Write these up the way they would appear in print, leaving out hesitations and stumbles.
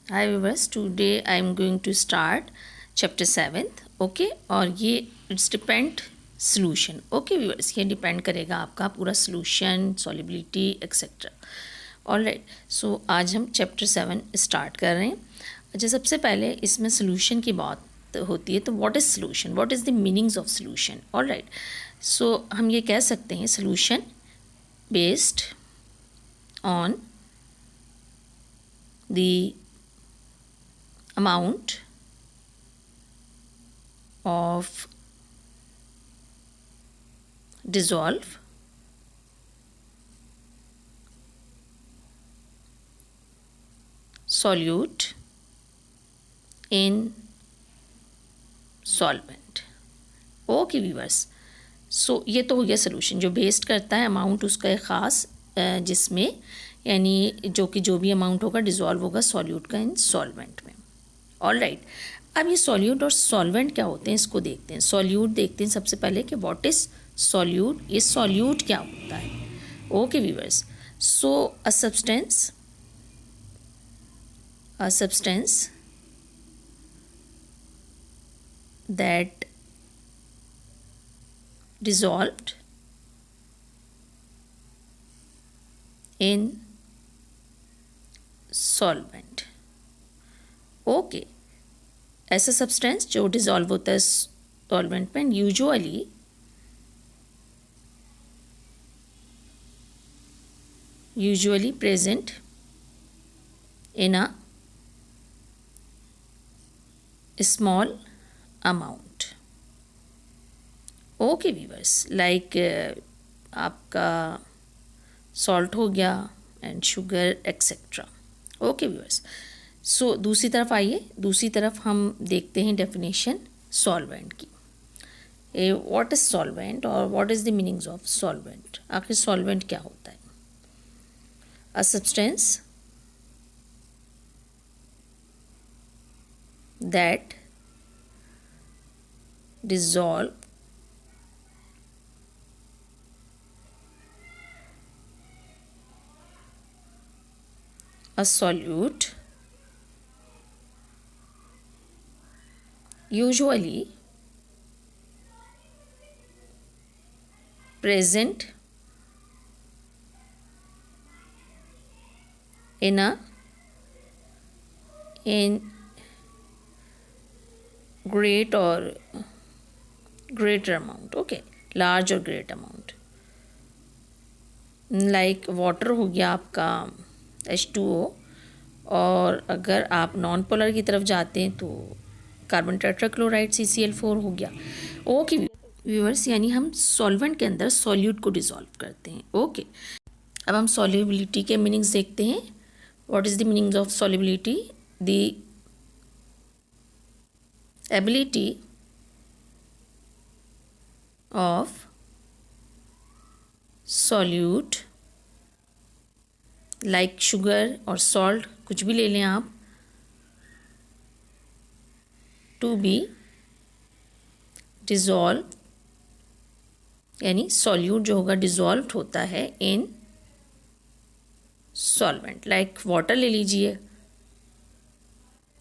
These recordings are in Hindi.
Hi viewers, today I am going to start chapter 7th. Okay और ये it's depend solution. Okay viewers, ये डिपेंड करेगा आपका पूरा सोल्यूशन, सॉल्युबिलिटी एक्सेट्रा. ऑलराइट, सो आज हम चैप्टर 7 स्टार्ट कर रहे हैं. अच्छा, सबसे पहले इसमें सोल्यूशन की बात होती है तो what is solution, what is the meanings of solution. Alright, so हम ये कह सकते हैं solution based on the amount of dissolve solute in solvent. Okay viewers, so ये तो हो गया सोल्यूशन जो बेस्ड करता है अमाउंट उसका एक ख़ास जिसमें यानी जो भी अमाउंट होगा डिज़ोल्व होगा सॉल्यूट का इन सॉल्वेंट में. ऑल राइट, अब ये सॉल्यूट और सॉल्वेंट क्या होते हैं इसको देखते हैं. सॉल्यूट देखते हैं सबसे पहले कि व्हाट इज़ सॉल्यूट. ये सॉल्यूट क्या होता है. Okay viewers, so a substance that dissolved in solvent. Okay, ऐसा सब्सटेंस जो डिज़ोल्व होता है सॉल्वेंट में usually present in a small amount. Okay viewers, like आपका सॉल्ट हो गया and sugar etcetera. Okay viewers, so दूसरी तरफ आइए, दूसरी तरफ हम देखते हैं डेफिनेशन सॉल्वेंट की. व्हाट इज़ सॉल्वेंट और what is the meanings of solvent. आखिर सॉल्वेंट क्या होता है. A substance that dissolve a solute usually present in great or greater amount. Okay, large और ग्रेट अमाउंट. लाइक वाटर हो गया आपका H2O, और अगर आप नॉन पोलर की तरफ जाते हैं तो कार्बन टेट्राक्लोराइड CCl4 हो गया. ओके व्यूअर्स, यानी हम सॉल्वेंट के अंदर सॉल्यूट को डिसॉल्व करते हैं. ओके, अब हम सॉल्युबिलिटी के मीनिंग्स देखते हैं. What is the meanings of solubility. The ability of solute like sugar और salt, कुछ भी ले लें आप, to be dissolved यानी solute जो होगा dissolved होता है in solvent. like water ले लीजिए.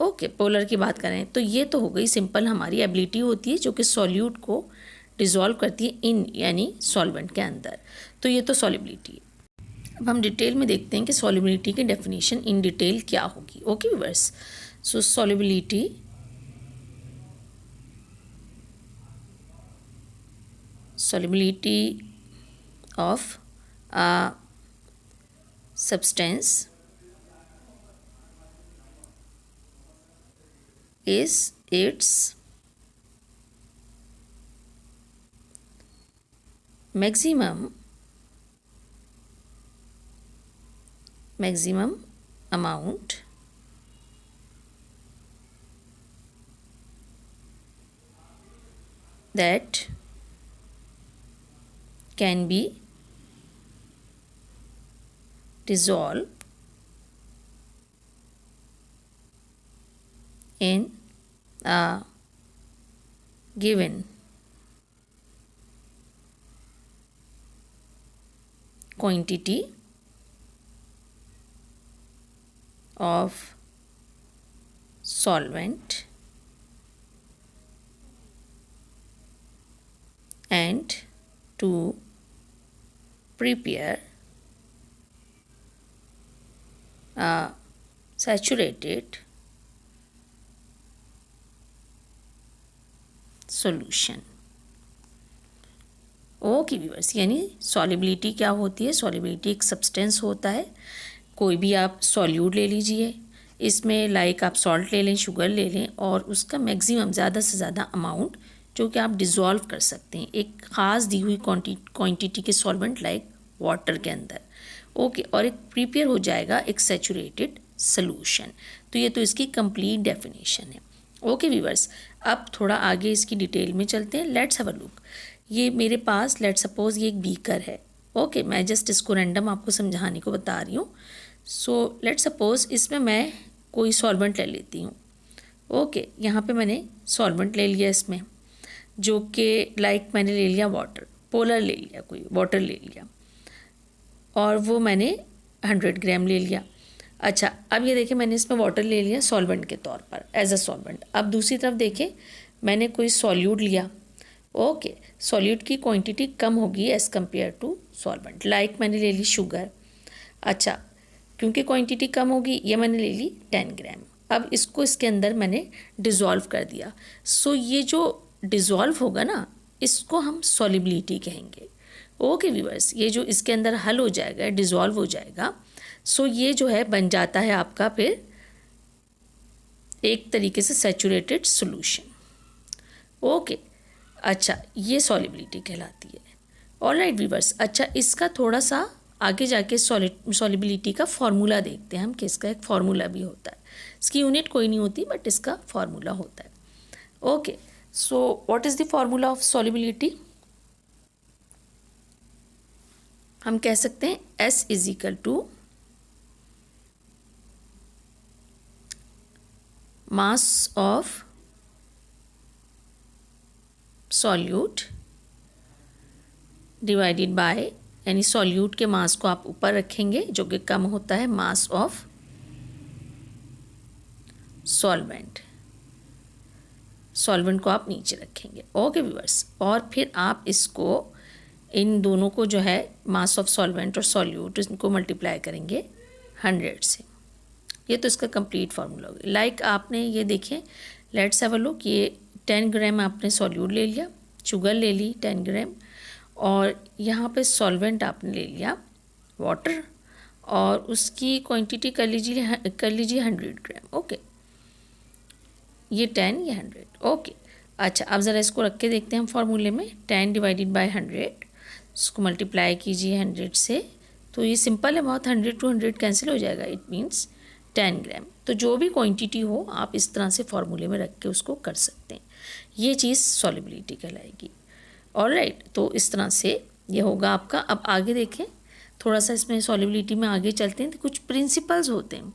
ओके, पोलर की बात करें तो ये तो हो गई सिंपल हमारी एबिलिटी होती है जो कि सॉल्यूट को डिज़ोल्व करती है इन यानी सॉल्वेंट के अंदर. तो ये तो सॉल्युबिलिटी है. अब हम डिटेल में देखते हैं कि सॉल्युबिलिटी की डेफिनेशन इन डिटेल क्या होगी. Okay viewers, so solubility of a substance is its maximum amount that can be dissolved in a given quantity of solvent and to prepare a saturated solution. Okay viewers, यानी सॉलिबिलिटी क्या होती है? सॉलिबिलिटी एक सब्सटेंस होता है। कोई भी आप सॉल्यूट ले लीजिए, इसमें लाइक आप सॉल्ट ले लें, शुगर ले लें, और उसका मैक्सिमम ज़्यादा से ज़्यादा अमाउंट जो कि आप डिज़ोल्व कर सकते हैं एक ख़ास दी हुई क्वांटिटी के सॉल्वेंट लाइक वाटर के अंदर। ओके, और एक प्रिपेयर हो जाएगा एक सैचुरेटेड सॉल्यूशन। तो ये तो इसकी कंप्लीट डेफिनेशन है। ओके व्यूअर्स, अब थोड़ा आगे इसकी डिटेल में चलते हैं। Let's have a look. ये मेरे पास लेट्स सपोज ये एक बीकर है। ओके, मैं जस्ट इसको रैंडम आपको समझाने को बता रही हूँ। सो लेट्स सपोज इसमें मैं कोई सॉल्वेंट ले लेती हूँ। ओके, यहाँ पे मैंने सॉल्वेंट ले लिया इसमें, जो कि लाइक मैंने ले लिया वाटर, पोलर ले लिया, कोई वाटर ले लिया, और वो मैंने 100 ग्राम ले लिया। अच्छा, अब ये देखें मैंने इसमें वाटर ले लिया सॉल्वेंट के तौर पर एज अ सॉल्वेंट। अब दूसरी तरफ देखें मैंने कोई सॉल्यूट लिया। ओके, सॉल्यूट की क्वांटिटी कम होगी as compared to solvent. Like मैंने ले ली शुगर। अच्छा, क्योंकि क्वांटिटी कम होगी, ये मैंने ले ली 10 ग्राम। अब इसको इसके अंदर मैंने डिज़ोल्व कर दिया। सो ये जो डिज़ोल्व होगा ना, इसको हम सॉलिबिलिटी कहेंगे। ओके व्यूअर्स, ये जो इसके अंदर हल हो जाएगा, डिज़ोल्व हो जाएगा, सो ये जो है बन जाता है आपका फिर एक तरीके से सैचुरेटेड सॉल्यूशन। ओके, अच्छा, ये सॉलिबिलिटी कहलाती है। ऑलराइट व्यूअर्स, अच्छा इसका थोड़ा सा आगे जाके सॉलिबिलिटी का फार्मूला देखते हैं हम कि इसका एक फार्मूला भी होता है। इसकी यूनिट कोई नहीं होती, बट इसका फार्मूला होता है। Okay, so what is the formula of solubility? हम कह सकते हैं S is equal to mass of solute divided by, यानी सॉल्यूट के मास को आप ऊपर रखेंगे जो कि कम होता है मास ऑफ सॉल्वेंट। सॉल्वेंट को आप नीचे रखेंगे। ओके व्यूअर्स, और फिर आप इसको इन दोनों को जो है मास ऑफ सॉल्वेंट और सॉल्यूट इनको मल्टीप्लाई करेंगे 100 से। ये तो इसका कंप्लीट फार्मूला होगा। लाइक आपने ये देखें, लेट्स हैव अ लुक, ये 10 ग्राम आपने सॉल्यूट ले लिया, शुगर ले ली 10 ग्राम, और यहाँ पे सॉल्वेंट आपने ले लिया वाटर, और उसकी क्वांटिटी कर लीजिए 100 ग्राम। ओके, ये 10, ये 100। ओके, अच्छा अब ज़रा इसको रख के देखते हैं हम फार्मूले में। 10 डिवाइडेड बाय 100, इसको मल्टीप्लाई कीजिए 100 से, तो ये सिंपल है बहुत, 100 to 100 कैंसिल हो जाएगा, इट मीन्स 10 ग्राम। तो जो भी क्वांटिटी हो आप इस तरह से फार्मूले में रख के उसको कर सकते हैं। ये चीज़ सॉलिबिलिटी कहलाएगी। ऑलराइट, तो इस तरह से ये होगा आपका। अब आगे देखें, थोड़ा सा इसमें सॉलिबिलिटी में आगे चलते हैं। तो कुछ प्रिंसिपल्स होते हैं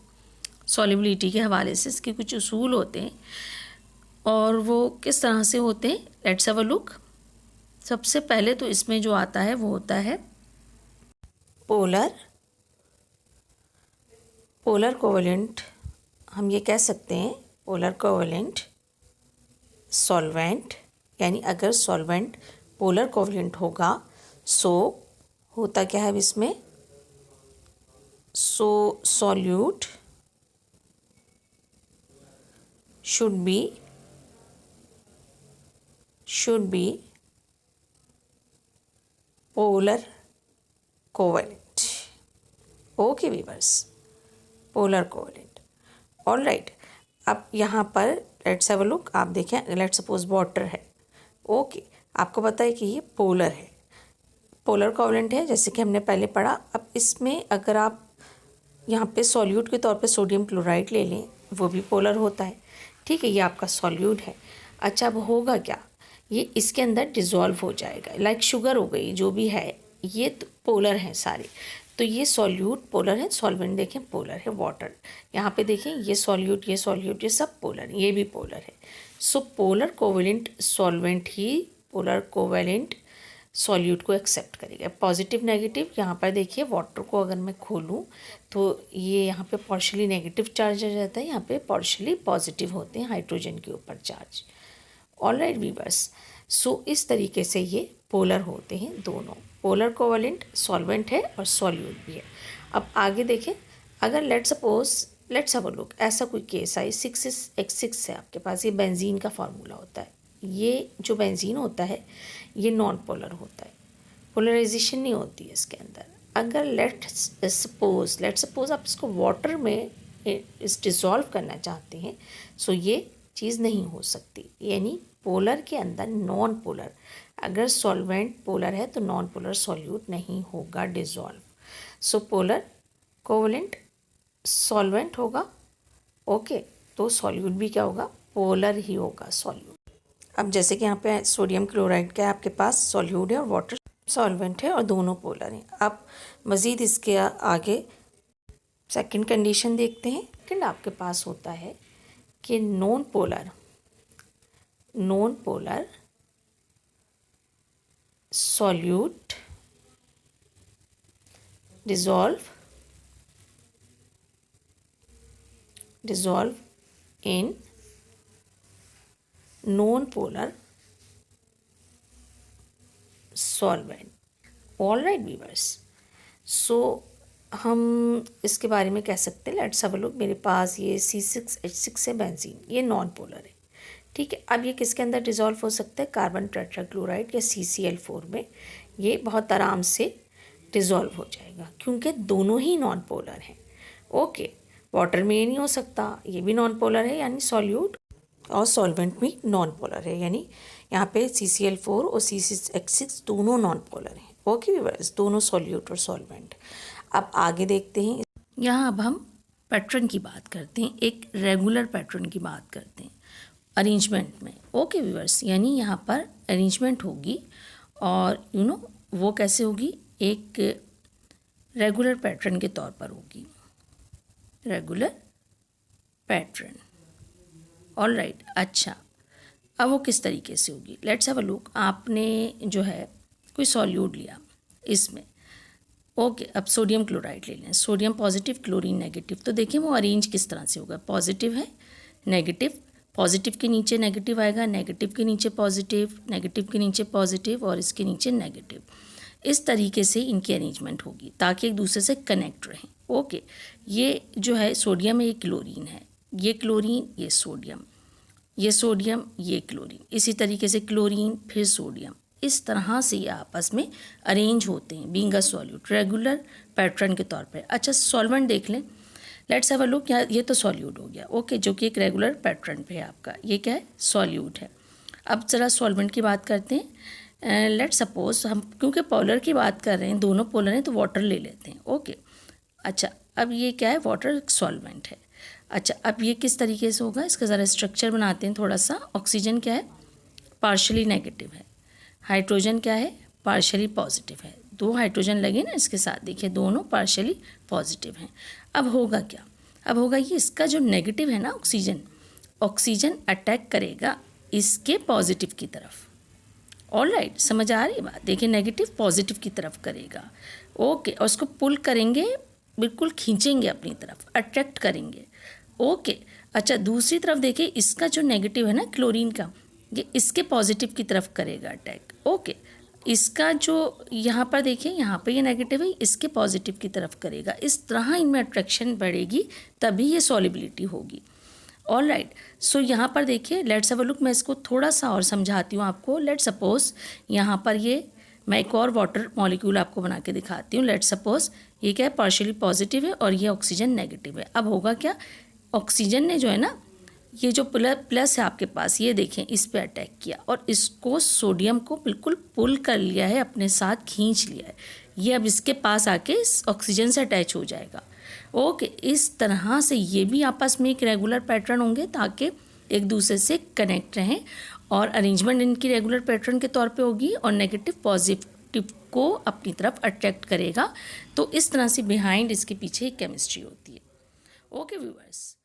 सॉलिबिलिटी के हवाले से, इसके कुछ उसूल होते हैं, और वो किस तरह से होते हैं, लेट्स हैव अ लुक। सबसे पहले तो इसमें जो आता है वो होता है पोलर कोवेलेंट। हम ये कह सकते हैं पोलर कोवेलेंट सॉल्वेंट, यानी अगर सॉल्वेंट पोलर कोवेलेंट होगा, सो होता क्या है इसमें, सो solute should be polar covalent. Okay viewers, polar covalent. All right, अब यहाँ पर लेट्स हैव अ लुक। आप देखें, लेट्स सपोज वाटर है। ओके, आपको पता है कि ये पोलर है, पोलर कोवेलेंट है, जैसे कि हमने पहले पढ़ा। अब इसमें अगर आप यहाँ पे सॉल्यूट के तौर पे सोडियम क्लोराइड ले लें, वो भी पोलर होता है। ठीक है, ये आपका सॉल्यूट है। अच्छा, अब होगा क्या, ये इसके अंदर डिज़ोल्व हो जाएगा। लाइक शुगर हो गई, जो भी है, ये तो पोलर हैं सारे। तो ये सॉल्यूट पोलर है, सॉल्वेंट देखें पोलर है, वाटर यहाँ पे देखें, ये सॉल्यूट ये सब पोलर, ये भी पोलर है। सो पोलर कोवेलेंट सॉल्वेंट ही पोलर कोवेलेंट सॉल्यूट को एक्सेप्ट करेगा। पॉजिटिव नेगेटिव, यहाँ पर देखिए वाटर को अगर मैं खोलूँ तो ये यहाँ पे पार्शियली नेगेटिव चार्ज आ जाता है, यहाँ पे पार्शियली पॉजिटिव होते हैं हाइड्रोजन के ऊपर चार्ज। ऑलराइट वीवर्स, सो इस तरीके से ये पोलर होते हैं दोनों। पोलर कोवेलेंट सॉल्वेंट है और सॉल्यूट भी है। अब आगे देखें, अगर लेट्स हैव अ लुक, ऐसा कोई केस आई 6H6 है आपके पास, ये बेंजीन का फार्मूला होता है। ये जो बेंजीन होता है ये नॉन पोलर होता है, पोलराइजेशन नहीं होती है इसके अंदर। अगर लेट्स सपोज आप इसको वाटर में इस डिज़ोल्व करना चाहते हैं, सो ये चीज़ नहीं हो सकती, यानी पोलर के अंदर नॉन पोलर, अगर सॉल्वेंट पोलर है तो नॉन पोलर सॉल्यूट नहीं होगा डिज़ोल्व। सो पोलर कोवेलेंट सॉल्वेंट होगा, ओके, तो सॉल्यूट भी क्या होगा, पोलर ही होगा सॉल्यूट। अब जैसे कि यहाँ पे सोडियम क्लोराइड का आपके पास सॉल्यूट है और वाटर सॉल्वेंट है और दोनों पोलर हैं। अब मज़ीद इसके आगे सेकंड कंडीशन देखते हैं। सेकंड आपके पास होता है कि non polar solute dissolve in non-polar solvent. All right viewers, so हम इसके बारे में कह सकते हैं, लेट्स हैव अ लुक। मेरे पास ये C6H6 है बेंजीन, ये नॉन पोलर है, ठीक है। अब ये किसके अंदर डिज़ोल्व हो सकता है, कार्बन टेट्राक्लोराइड या CCl4 में ये बहुत आराम से डिज़ोल्व हो जाएगा, क्योंकि दोनों ही नॉन पोलर हैं। ओके, वाटर में ये नहीं हो सकता, ये भी नॉन पोलर है, यानी सॉल्यूट और सॉल्वेंट भी नॉन पोलर है, यानी यहाँ पे CCl4 और C6H6 दोनों नॉन पोलर हैं। ओके व्यूअर्स, दोनों सॉल्यूट और सॉल्वेंट। अब आगे देखते हैं, यहाँ अब हम पैटर्न की बात करते हैं, एक रेगुलर पैटर्न की बात करते हैं अरेंजमेंट में। ओके व्यूअर्स, यानी यहाँ पर अरेंजमेंट होगी और वो कैसे होगी, एक रेगुलर पैटर्न के तौर पर होगी, रेगुलर पैटर्न। ऑल राइट, अच्छा, अब वो किस तरीके से होगी, लेट्स हैव अ लुक। आपने जो है कोई सॉल्यूट लिया इसमें, ओके, अब सोडियम क्लोराइड ले लें, सोडियम पॉजिटिव क्लोरीन नेगेटिव। तो देखिए वो अरेंज किस तरह से होगा, पॉजिटिव है नेगेटिव, पॉजिटिव के नीचे नेगेटिव आएगा, नेगेटिव के नीचे पॉजिटिव, नेगेटिव के नीचे पॉजिटिव और इसके नीचे नेगेटिव। इस तरीके से इनकी अरेंजमेंट होगी ताकि एक दूसरे से कनेक्ट रहें। ओके, ये जो है सोडियम है, ये क्लोरीन है, ये क्लोरीन, ये सोडियम, ये सोडियम, ये क्लोरीन, इसी तरीके से क्लोरीन फिर सोडियम, इस तरह से ये आपस में अरेंज होते हैं being a solute, regular pattern के तौर पे। अच्छा, सॉल्वेंट देख लें, लेट्स हैव अ लुक। ये तो सॉल्यूट हो गया, ओके, जो कि एक रेगुलर पैटर्न पे है आपका, ये क्या है, सॉल्यूट है। अब ज़रा सॉल्वेंट की बात करते हैं। लेट्स सपोज हम, क्योंकि पोलर की बात कर रहे हैं, दोनों पोलर हैं, तो वाटर ले लेते हैं। ओके, अच्छा, अब ये क्या है, वाटर सॉल्वेंट है। अच्छा, अब ये किस तरीके से होगा, इसका ज़रा स्ट्रक्चर बनाते हैं थोड़ा सा। ऑक्सीजन क्या है, पार्शियली नेगेटिव है, हाइड्रोजन क्या है, पार्शियली पॉजिटिव है, दो हाइड्रोजन लगे ना इसके साथ, देखिए दोनों पार्शियली पॉजिटिव हैं। अब होगा क्या, अब होगा ये इसका जो नेगेटिव है ना ऑक्सीजन अटैक करेगा इसके पॉजिटिव की तरफ। ऑल राइट, समझ आ रही बात, देखिए नेगेटिव पॉजिटिव की तरफ करेगा, ओके, और उसको पुल करेंगे, बिल्कुल खींचेंगे अपनी तरफ, अट्रैक्ट करेंगे। ओके, अच्छा, दूसरी तरफ देखिए इसका जो नेगेटिव है ना क्लोरीन का, ये इसके पॉजिटिव की तरफ करेगा अटैक। ओके, इसका जो यहाँ पर देखिए, यहाँ पे ये नेगेटिव है, इसके पॉजिटिव की तरफ करेगा, इस तरह इनमें अट्रैक्शन बढ़ेगी, तभी ये सॉलिबिलिटी होगी। ऑल राइट, सो यहाँ पर देखिए, लेट्स हैव अ लुक। मैं इसको थोड़ा सा और समझाती हूँ आपको। लेट्स सपोज यहाँ पर ये, मैं एक और वाटर मॉलिक्यूल आपको बना के दिखाती हूँ। लेट्स सपोज ये क्या है, पार्शियली पॉजिटिव है और ये ऑक्सीजन नेगेटिव है। अब होगा क्या, ऑक्सीजन ने जो है ना, ये जो प्लस है आपके पास, ये देखें, इस पे अटैक किया और इसको सोडियम को बिल्कुल पुल कर लिया है, अपने साथ खींच लिया है। ये अब इसके पास आके इस ऑक्सीजन से अटैच हो जाएगा। ओके, इस तरह से ये भी आपस में एक रेगुलर पैटर्न होंगे ताकि एक दूसरे से कनेक्ट रहें, और अरेंजमेंट इनकी रेगुलर पैटर्न के तौर पे होगी और नेगेटिव पॉजिटिव को अपनी तरफ अट्रैक्ट करेगा। तो इस तरह से बिहाइंड इसके पीछे केमिस्ट्री होती है। Okay viewers.